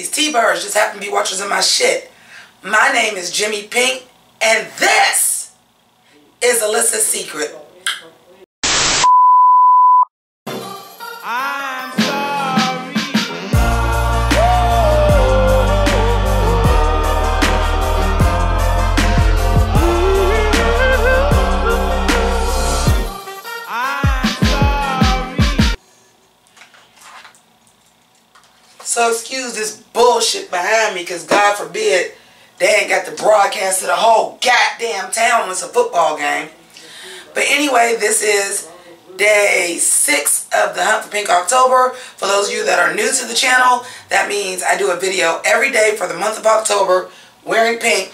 These T-birds just happen to be watchers of my shit. My name is JImmiPynk, and this is Alyssa's secret. I'm sorry. I'm sorry. So excuse this bullshit behind me, because God forbid they ain't got the broadcast to the whole goddamn town when it's a football game. But anyway, this is day 6 of the Hunt for Pink October. For those of you that are new to the channel, that means I do a video every day for the month of October wearing pink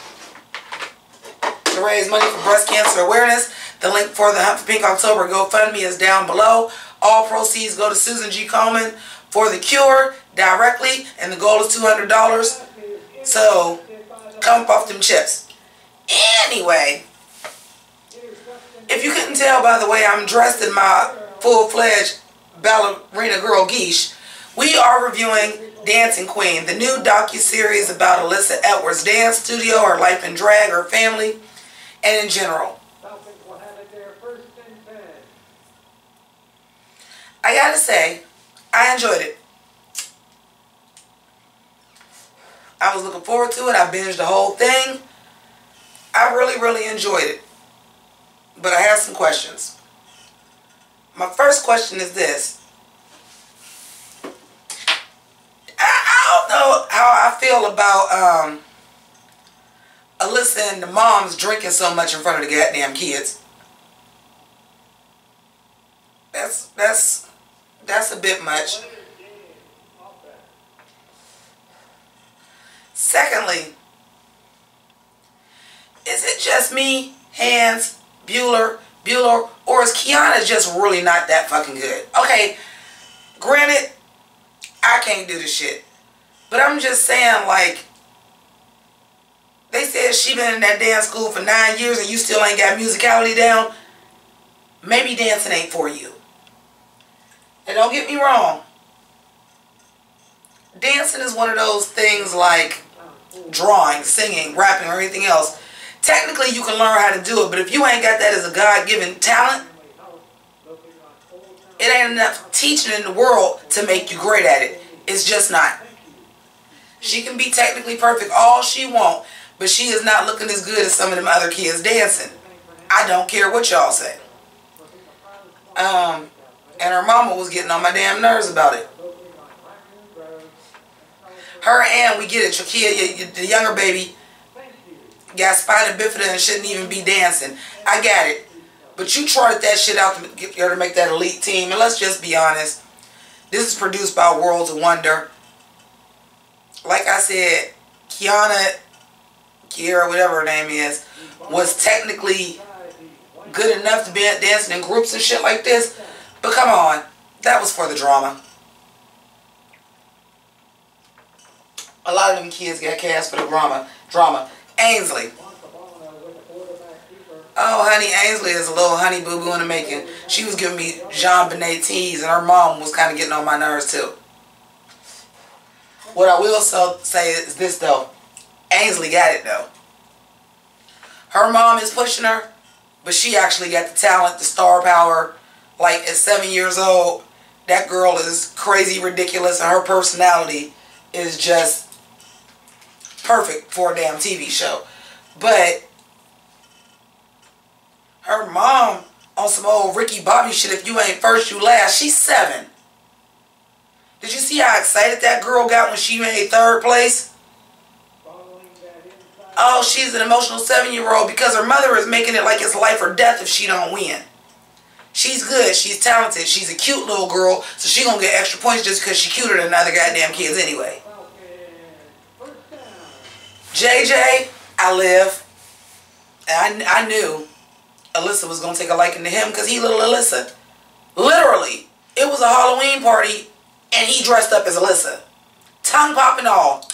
to raise money for breast cancer awareness. The link for the Hunt for Pink October GoFundMe is down below. All proceeds go to Susan G. Komen for the cure directly, and the goal is $200. So come off them chips. Anyway, if you couldn't tell by the way I'm dressed in my full-fledged ballerina girl geesh, we are reviewing Dancing Queen, the new docuseries about Alyssa Edwards' dance studio, her life in drag, her family, and in general. I gotta say, I enjoyed it. I was looking forward to it. I binged the whole thing. I really enjoyed it. But I have some questions. My first question is this. I don't know how I feel about Alyssa and the moms drinking so much in front of the goddamn kids. That's a bit much. Secondly, is it just me, Hans, Bueller, or is Kiana just really not that fucking good? Okay, granted, I can't do this shit. But I'm just saying, like, they said she been in that dance school for 9 years and you still ain't got musicality down. Maybe dancing ain't for you. And don't get me wrong. Dancing is one of those things like drawing, singing, rapping, or anything else. Technically, you can learn how to do it, but if you ain't got that as a God-given talent, it ain't enough teaching in the world to make you great at it. It's just not. She can be technically perfect all she want, but she is not looking as good as some of them other kids dancing. I don't care what y'all say. And her mama was getting on my damn nerves about it. Her and, we get it, Trakia, the younger baby, got spina bifida and shouldn't even be dancing. I got it. But you trotted that shit out to get her to make that elite team. And let's just be honest. This is produced by Worlds of Wonder. Like I said, Kiara, whatever her name is, was technically good enough to be dancing in groups and shit like this. But come on. That was for the drama. A lot of them kids got cast for the drama. Ainsley. Oh, honey, Ainsley is a little honey boo-boo in the making. She was giving me Jean Benet teas, and her mom was kind of getting on my nerves, too. What I will say is this, though. Ainsley got it, though. Her mom is pushing her, but she actually got the talent, the star power. Like, at 7 years old, that girl is crazy ridiculous, and her personality is just perfect for a damn TV show. But her mom on some old Ricky Bobby shit, if you ain't first, you last. She's 7. Did you see how excited that girl got when she made 3rd place? Oh, she's an emotional 7-year-old because her mother is making it like it's life or death if she don't win. She's good. She's talented. She's a cute little girl, so she gonna get extra points just because she's cuter than other goddamn kids anyway. JJ, I live. And I knew Alyssa was going to take a liking to him because he little Alyssa. Literally, it was a Halloween party and he dressed up as Alyssa. Tongue pop and all.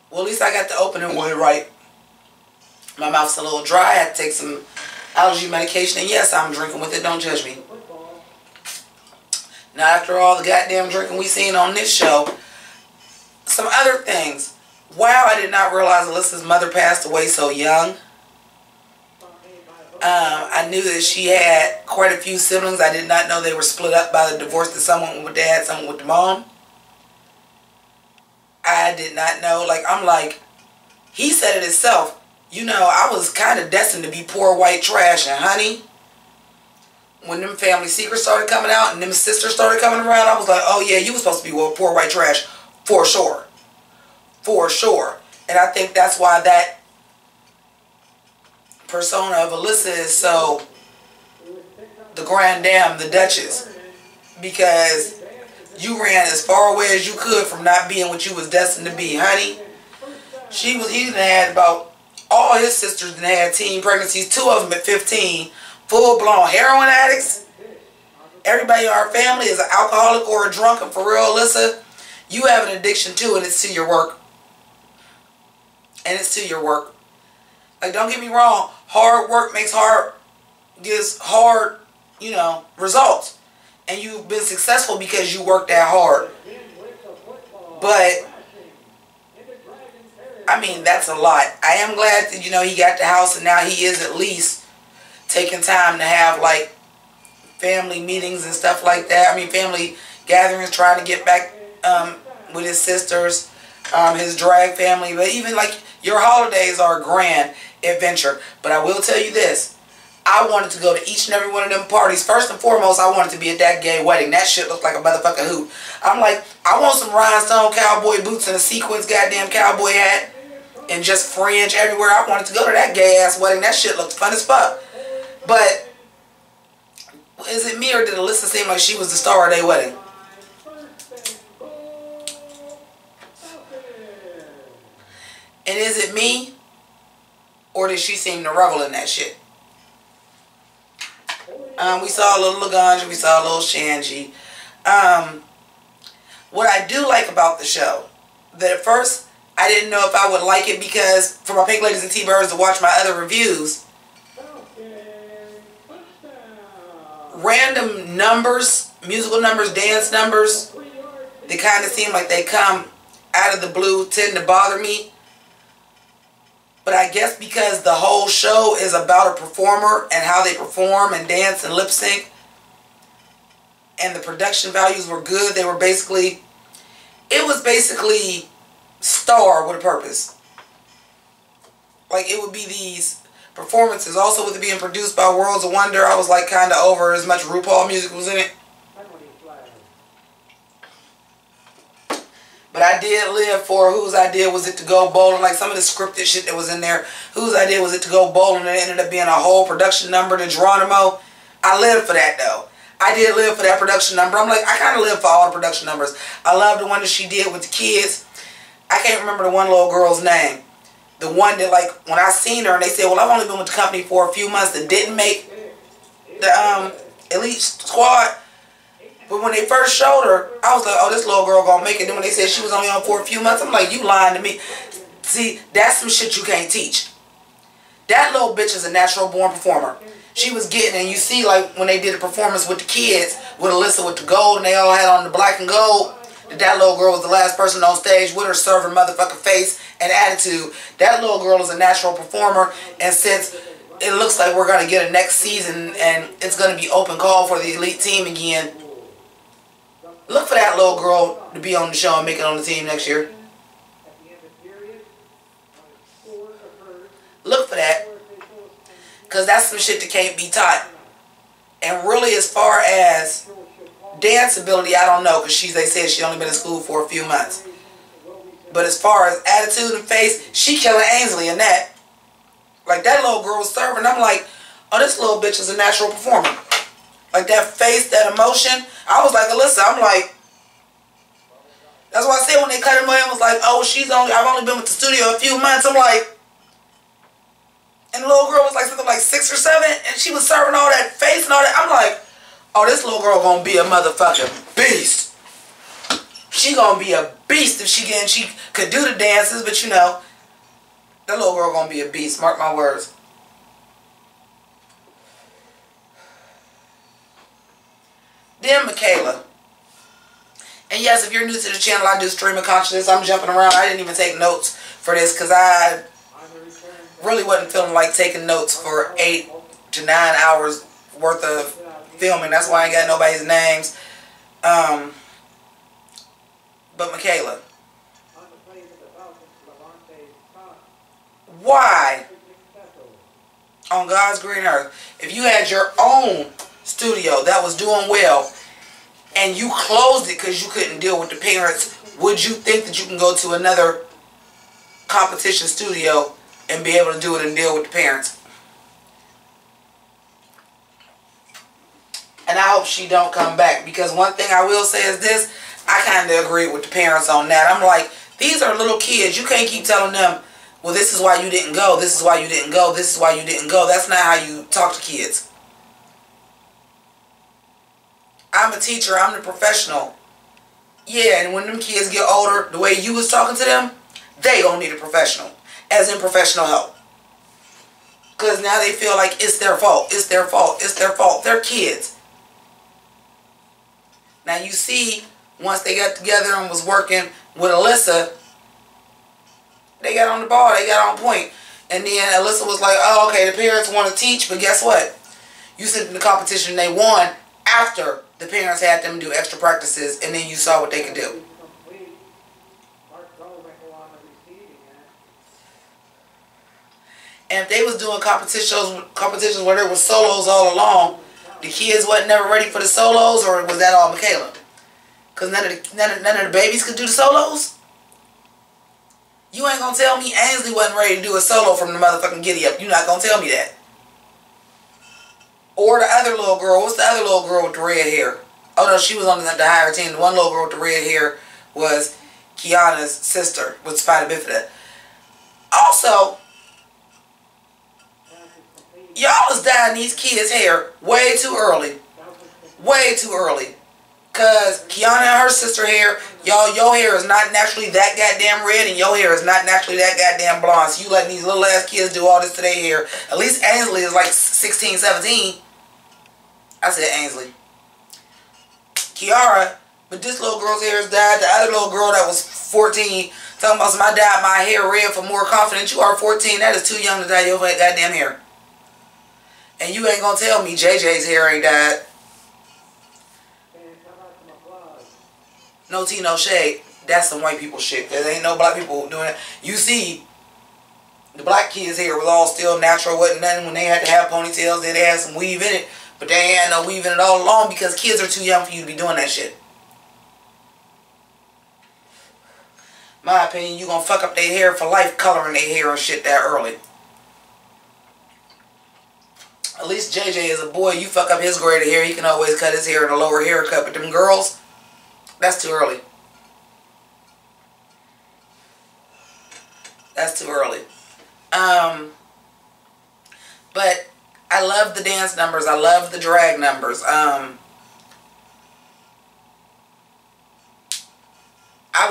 Well, at least I got the opening one right. My mouth's a little dry. I had to take some allergy medication. And yes, I'm drinking with it. Don't judge me. Now, after all the goddamn drinking we seen on this show, Some other things. Wow, I did not realize Alyssa's mother passed away so young. I knew that she had quite a few siblings. I did not know they were split up by the divorce, that someone with dad, someone with the mom. I did not know. Like, I'm like, he said it himself. You know, I was kind of destined to be poor white trash. And honey, when them family secrets started coming out and them sisters started coming around, I was like, oh yeah, you were supposed to be poor white trash. For sure. For sure. And I think that's why that persona of Alyssa is so the grand dame, the Duchess. Because you ran as far away as you could from not being what you was destined to be, honey. He had about, all his sisters had teen pregnancies, 2 of them at 15, full-blown heroin addicts. Everybody in our family is an alcoholic or a drunk, and for real, Alyssa, you have an addiction too, and it's to your work. And it's to your work. Like, don't get me wrong, hard work gives hard, you know, results. And you've been successful because you worked that hard. But, I mean, that's a lot. I am glad that, you know, he got the house and now he is at least taking time to have, like, family meetings and stuff like that. I mean, family gatherings, trying to get back with his sisters, his drag family. But even, like, your holidays are a grand adventure. But I will tell you this. I wanted to go to each and every one of them parties. First and foremost, I wanted to be at that gay wedding. That shit looked like a motherfucking hoot. I'm like, I want some rhinestone cowboy boots and a sequins goddamn cowboy hat and just fringe everywhere. I wanted to go to that gay ass wedding. That shit looked fun as fuck. But is it me, or did Alyssa seem like she was the star of their wedding? And is it me, or did she seem to revel in that shit? We saw a little Laganja, we saw a little Shanji. What I do like about the show, that at first I didn't know if I would like it, because for my Pink Ladies and T-Birds to watch my other reviews, random numbers, musical numbers, dance numbers, they kind of seem like they come out of the blue, tend to bother me. But I guess because the whole show is about a performer and how they perform and dance and lip sync, and the production values were good. They were basically, it was basically Star with a purpose. Like, it would be these performances. Also, with it being produced by Worlds of Wonder, I was like kind of over as much RuPaul music was in it. But I did live for whose idea was it to go bowling. Like, some of the scripted shit that was in there, whose idea was it to go bowling, and it ended up being a whole production number to Geronimo. I lived for that, though. I did live for that production number. I'm like, I kind of live for all the production numbers. I love the one that she did with the kids. I can't remember the one little girl's name. The one that, like, when I seen her and they said, well, I've only been with the company for a few months, that didn't make the Elite Squad. But when they first showed her, I was like, oh, this little girl gonna make it. Then when they said she was only on for a few months, I'm like, you lying to me. See, that's some shit you can't teach. That little bitch is a natural born performer. She was getting, and you see, like, when they did a performance with the kids, with Alyssa with the gold, and they all had on the black and gold, that little girl was the last person on stage with her serving motherfucking face and attitude. That little girl is a natural performer, and since it looks like we're gonna get a next season and it's gonna be open call for the elite team again, look for that little girl to be on the show and make it on the team next year. Look for that. Because that's some shit that can't be taught. And really, as far as dance ability, I don't know. Because they said she only been in school for a few months. But as far as attitude and face, she killing Ainsley in that. Like, that little girl was serving. I'm like, oh, this little bitch is a natural performer. Like, that face, that emotion. I was like, Alyssa, I'm like, that's why I said when they cut him away, I was like, oh, I've only been with the studio a few months. I'm like, and the little girl was like something like 6 or 7, and she was serving all that face and all that. I'm like, oh, this little girl gonna be a motherfucking beast. She gonna be a beast if she could do the dances, but you know, that little girl gonna be a beast. Mark my words. Then Michaela. And And yes, if you're new to the channel, I do stream of consciousness. I'm jumping around. I didn't even take notes for this because I really wasn't feeling like taking notes for 8 to 9 hours worth of filming. That's why I ain't got nobody's names. But Michaela, why on God's green earth, if you had your own studio that was doing well and you closed it because you couldn't deal with the parents, would you think that you can go to another competition studio and be able to do it and deal with the parents? And I hope she don't come back, because one thing I will say is this, I kind of agree with the parents on that. I'm like, these are little kids. You can't keep telling them, well, this is why you didn't go, this is why you didn't go, this is why you didn't go. That's not how you talk to kids. I'm a teacher, I'm the professional. Yeah, and when them kids get older, the way you was talking to them, they gonna need a professional, as in professional help. Because now they feel like it's their fault, it's their fault, it's their fault. They're kids. Now you see, once they got together and was working with Alyssa, they got on the ball, they got on point. And then Alyssa was like, oh, okay, the parents want to teach, but guess what? You sent them to competition, they won after the parents had them do extra practices, and then you saw what they could do. And if they was doing competitions where there was solos all along, the kids wasn't never ready for the solos, or was that all Michaela? Because none of the babies could do the solos? You ain't gonna tell me Ainsley wasn't ready to do a solo from the motherfucking Giddy Up. You're not gonna tell me that. Or the other little girl. What's the other little girl with the red hair? Oh no, she was on the higher team. The one little girl with the red hair was Kiana's sister with Spina Bifida. Also, y'all is dyeing these kids' hair way too early. Way too early. Because Kiana and her sister hair, y'all, your hair is not naturally that goddamn red, and your hair is not naturally that goddamn blonde. So you letting these little ass kids do all this to their hair. At least Ainsley is like 16, 17. I said Ainsley. Kiara, but this little girl's hair is dyed. The other little girl that was 14, talking about some, I dyed my hair red for more confidence. You are 14. That is too young to dye your goddamn hair. And you ain't gonna tell me JJ's hair ain't dyed. No tea, no shade. That's some white people shit. There ain't no black people doing it. You see, the black kids' hair was all still natural. Wasn't nothing when they had to have ponytails. Then they had some weave in it. But they ain't had no weave in it all along because kids are too young for you to be doing that shit. My opinion, you gonna fuck up their hair for life coloring their hair and shit that early. At least JJ is a boy. You fuck up his grade of hair, he can always cut his hair in a lower haircut. But them girls, that's too early. That's too early. But I love the dance numbers. I love the drag numbers. I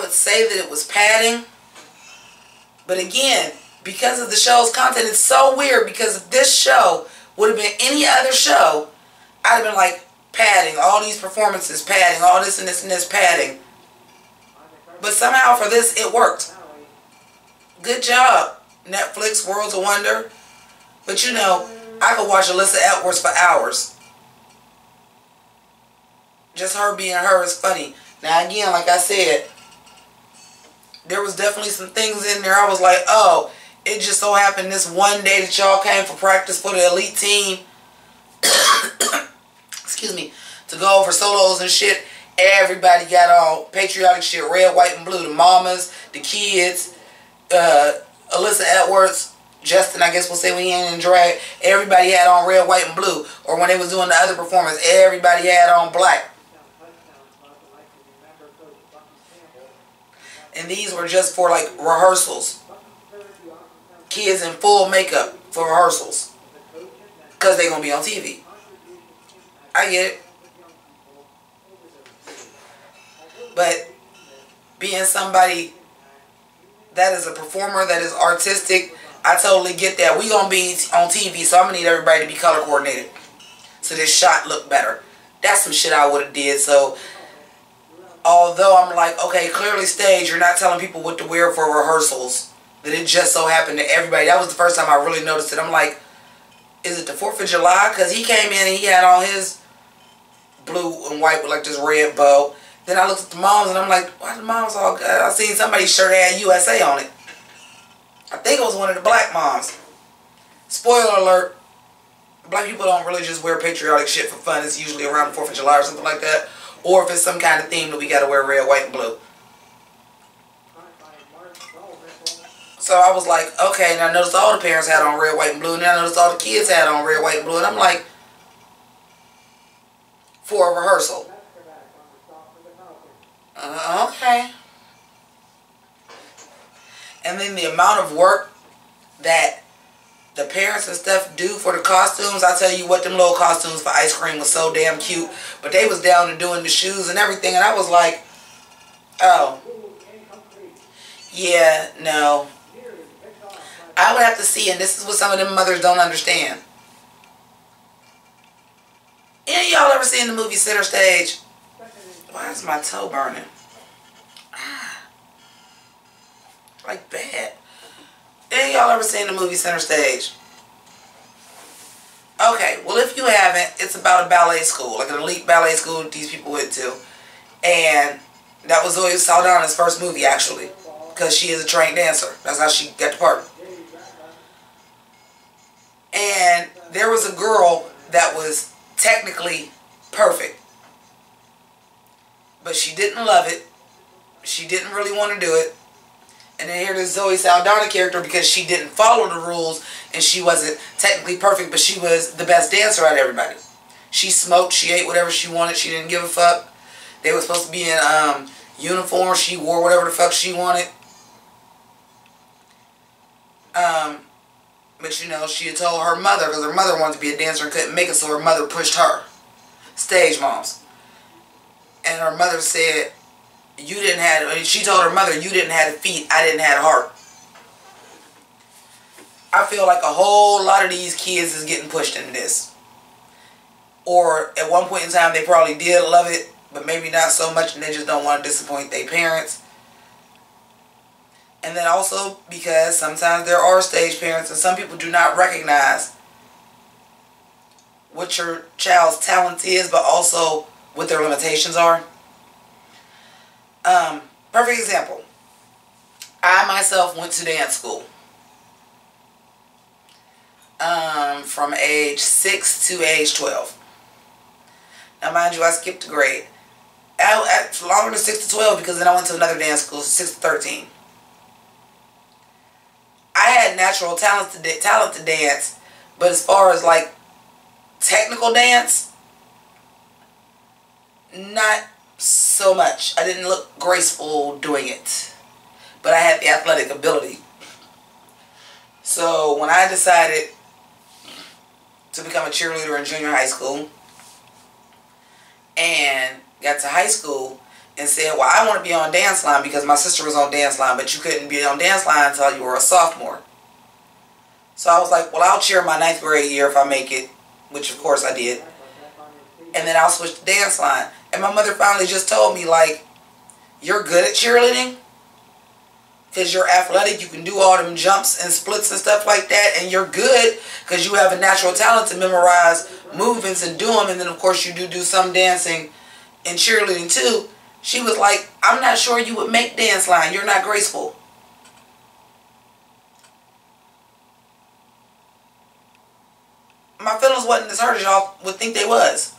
would say that it was padding. But again, because of the show's content, it's so weird, because if this show would have been any other show, I'd have been like, padding, all these performances, padding, all this and this and this, padding. But somehow for this, it worked. Good job, Netflix, Worlds of Wonder. But you know, I could watch Alyssa Edwards for hours. Just her being her is funny. Now again, like I said, there was definitely some things in there I was like, oh, it just so happened this one day that y'all came for practice for the elite team. Excuse me, to go over solos and shit. Everybody got on patriotic shit, red, white, and blue. The mamas, the kids, Alyssa Edwards, Justin, I guess we'll say when he ain't in drag. Everybody had on red, white, and blue. Or when they was doing the other performance, everybody had on black. And these were just for like rehearsals. Kids in full makeup for rehearsals. Because they're going to be on TV. I get it. But being somebody that is a performer, that is artistic, I totally get that. We going to be on TV, so I'm going to need everybody to be color coordinated. So this shot look better. That's some shit I would have did. So Although I'm like, okay, clearly stage, you're not telling people what to wear for rehearsals. That it just so happened to everybody. That was the first time I really noticed it. I'm like, is it the 4th of July? Because he came in and he had on his blue and white with like this red bow. Then I looked at the moms and I'm like, why the moms all good? I seen somebody's shirt that had USA on it. I think it was one of the black moms. Spoiler alert, black people don't really just wear patriotic shit for fun. It's usually around the 4th of July or something like that. Or if it's some kind of theme that we gotta wear red, white, and blue. So I was like, okay, and I noticed all the parents had on red, white, and blue, and then I noticed all the kids had on red, white, and blue, and I'm like, for a rehearsal. Okay. And then the amount of work that the parents and stuff do for the costumes, I tell you what, them little costumes for ice cream was so damn cute. But they was down and doing the shoes and everything, and I was like, oh, yeah, no. I would have to see, and this is what some of them mothers don't understand. Any of y'all ever seen the movie Center Stage? Why is my toe burning? Like bad. Any of y'all ever seen the movie Center Stage? Okay, well if you haven't, it's about a ballet school, like an elite ballet school that these people went to. And that was Zoe Saldana's first movie actually, because she is a trained dancer. That's how she got the part. And there was a girl that was technically perfect, but she didn't love it. She didn't really want to do it. And then here this Zoe Saldana character, because she didn't follow the rules and she wasn't technically perfect, but she was the best dancer out of everybody. She smoked, she ate whatever she wanted, she didn't give a fuck. They were supposed to be in uniform, she wore whatever the fuck she wanted. But you know, she had told her mother, because her mother wanted to be a dancer and couldn't make it, so her mother pushed her. Stage moms. And her mother said, you didn't have, she told her mother, you didn't have the feet, I didn't have the heart. I feel like a whole lot of these kids is getting pushed into this. Or at one point in time they probably did love it, but maybe not so much, and they just don't want to disappoint their parents. And then also because sometimes there are stage parents and some people do not recognize what your child's talent is, but also what their limitations are. Perfect example. I myself went to dance school. From age 6 to age 12. Now mind you, I skipped a grade. Longer than 6 to 12 because then I went to another dance school, 6 to 13. I had natural talent to dance, but as far as like technical dance, not so much. I didn't look graceful doing it, but I had the athletic ability. So when I decided to become a cheerleader in junior high school and got to high school and said, well, I want to be on dance line because my sister was on dance line, but you couldn't be on dance line until you were a sophomore. So I was like, well, I'll cheer my 9th grade year if I make it, which of course I did. And then I'll switch to dance line. And my mother finally just told me, like, you're good at cheerleading because you're athletic, you can do all them jumps and splits and stuff like that, and you're good because you have a natural talent to memorize movements and do them, and then of course you do some dancing and cheerleading too. She was like, I'm not sure you would make dance line, you're not graceful. My feelings wasn't as hurt as y'all would think they was.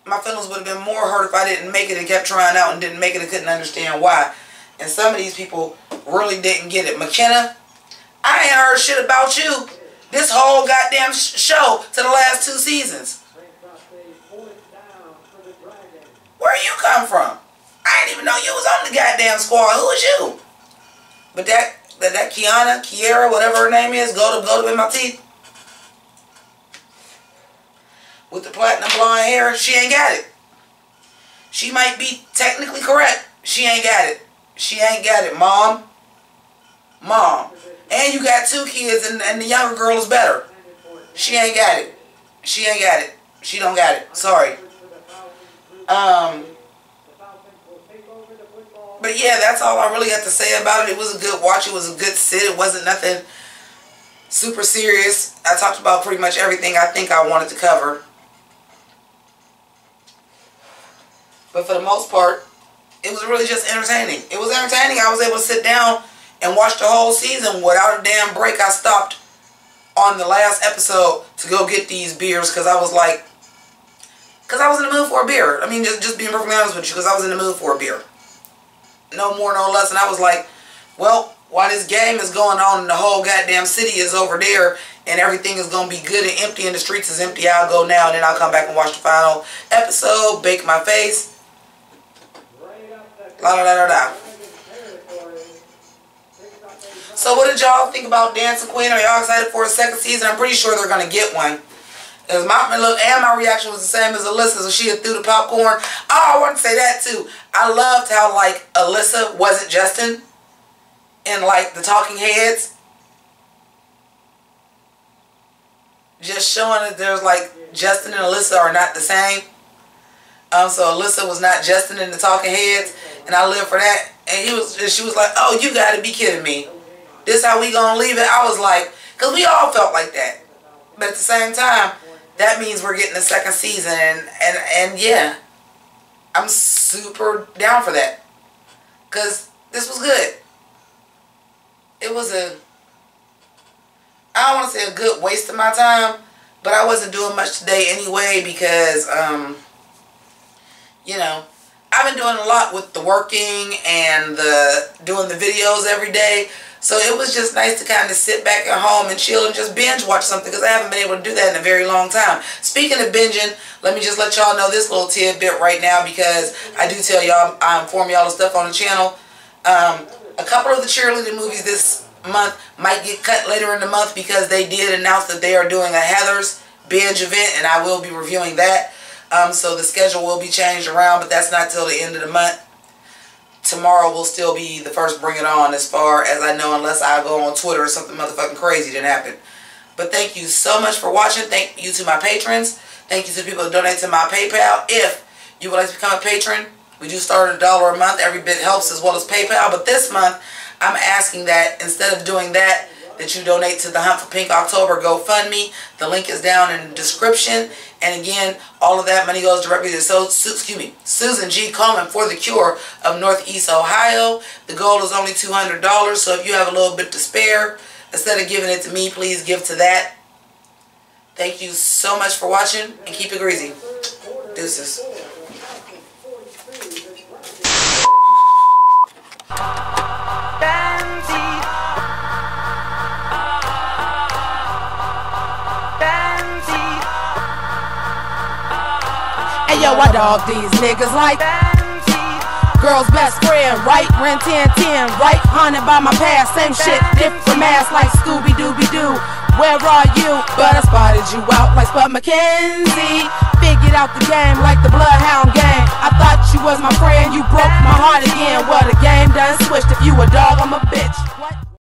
My feelings would have been more hurt if I didn't make it and kept trying out and didn't make it and couldn't understand why. And some of these people really didn't get it. McKenna, I ain't heard shit about you this whole goddamn show to the last 2 seasons. Where you come from? I didn't even know you was on the goddamn squad. Who was you? But that Kiara, whatever her name is, go to in my teeth. With the platinum blonde hair, she ain't got it. She might be technically correct. She ain't got it. She ain't got it, Mom. Mom. And you got 2 kids and the younger girl is better. She ain't got it. She ain't got it. She don't got it. Sorry. But yeah, that's all I really got to say about it. It was a good watch. It was a good sit. It wasn't nothing super serious. I talked about pretty much everything I think I wanted to cover. But for the most part, it was really just entertaining. It was entertaining. I was able to sit down and watch the whole season without a damn break. I stopped on the last episode to go get these beers because I was like, because I was in the mood for a beer. I mean, just being perfectly honest with you, because I was in the mood for a beer. No more, no less. And I was like, well, while this game is going on and the whole goddamn city is over there and everything is going to be good and empty and the streets is empty, I'll go now and then I'll come back and watch the final episode, bake my face. La la la la la. So what did y'all think about Dancing Queen? Are y'all excited for a second season? I'm pretty sure they're going to get one. Because my reaction was the same as Alyssa, so she had threw the popcorn. Oh, I want to say that too. I loved how, like, Alyssa wasn't Justin in, like, the Talking Heads. Just showing that there's, like, Justin and Alyssa are not the same. So Alyssa was not Justin in the Talking Heads, and I live for that. And she was like, oh, you got to be kidding me. This how we gonna leave it? I was like, because we all felt like that. But at the same time, that means we're getting a second season, and yeah, I'm super down for that. Because this was good. It was I don't want to say a good waste of my time, but I wasn't doing much today anyway because, you know, I've been doing a lot with the working and doing the videos every day. So it was just nice to kind of sit back at home and chill and just binge watch something because I haven't been able to do that in a very long time. Speaking of binging, let me just let y'all know this little tidbit right now because I do tell y'all, I inform y'all of stuff on the channel. A couple of the cheerleading movies this month might get cut later in the month because they did announce that they are doing a Heather's binge event and I will be reviewing that. So the schedule will be changed around, but that's not till the end of the month. Tomorrow will still be the first Bring It On as far as I know, unless I go on Twitter or something motherfucking crazy didn't happen. But thank you so much for watching. Thank you to my patrons. Thank you to the people that donate to my PayPal. If you would like to become a patron, we do start at $1 a month. Every bit helps as well as PayPal. But this month, I'm asking that instead of doing that, that you donate to the Hunt for Pink October GoFundMe. The link is down in the description. And again, all of that money goes directly to Susan G. Coleman for the cure of Northeast Ohio. The goal is only $200. So if you have a little bit to spare, instead of giving it to me, please give to that. Thank you so much for watching and keep it greasy. Deuces. Hey yo, I dog these niggas like girl's best friend, right? Ren 1010, right? Haunted by my past, same shit, different mask like Scooby-Dooby-Doo. Where are you? But I spotted you out like Spud McKenzie. Figured out the game like the Bloodhound game. I thought you was my friend, you broke my heart again. Well, the game done switched. If you a dog, I'm a bitch. What?